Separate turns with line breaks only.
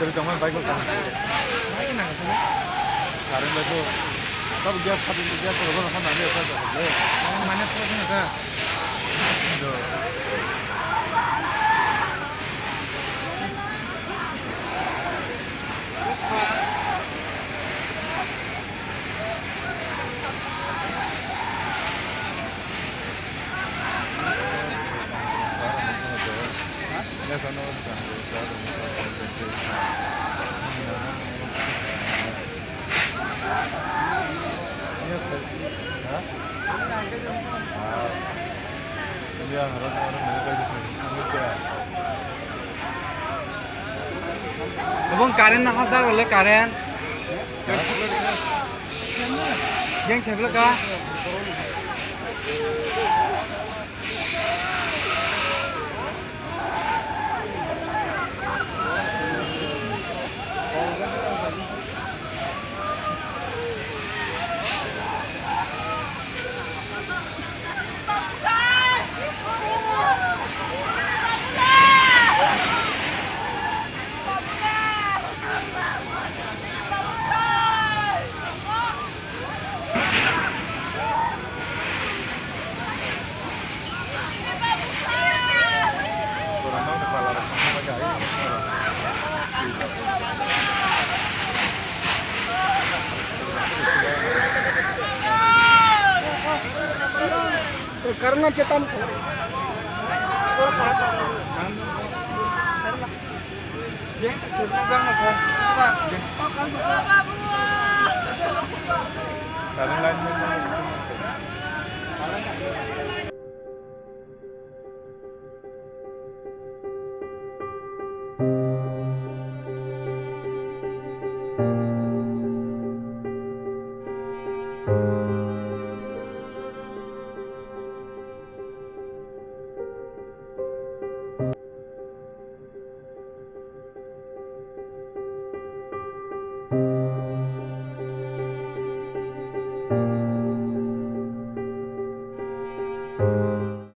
Dari zaman baik kan. Baik na kasi. Karin ba to? Sab gas pati gas ko ba kan ande sa to. Mane ko na ka. Do. Ya sana kan.
Abang karen nak hajar boleh karen? Yang sebelah kah?
Karena cetan
Yang sebelah jangan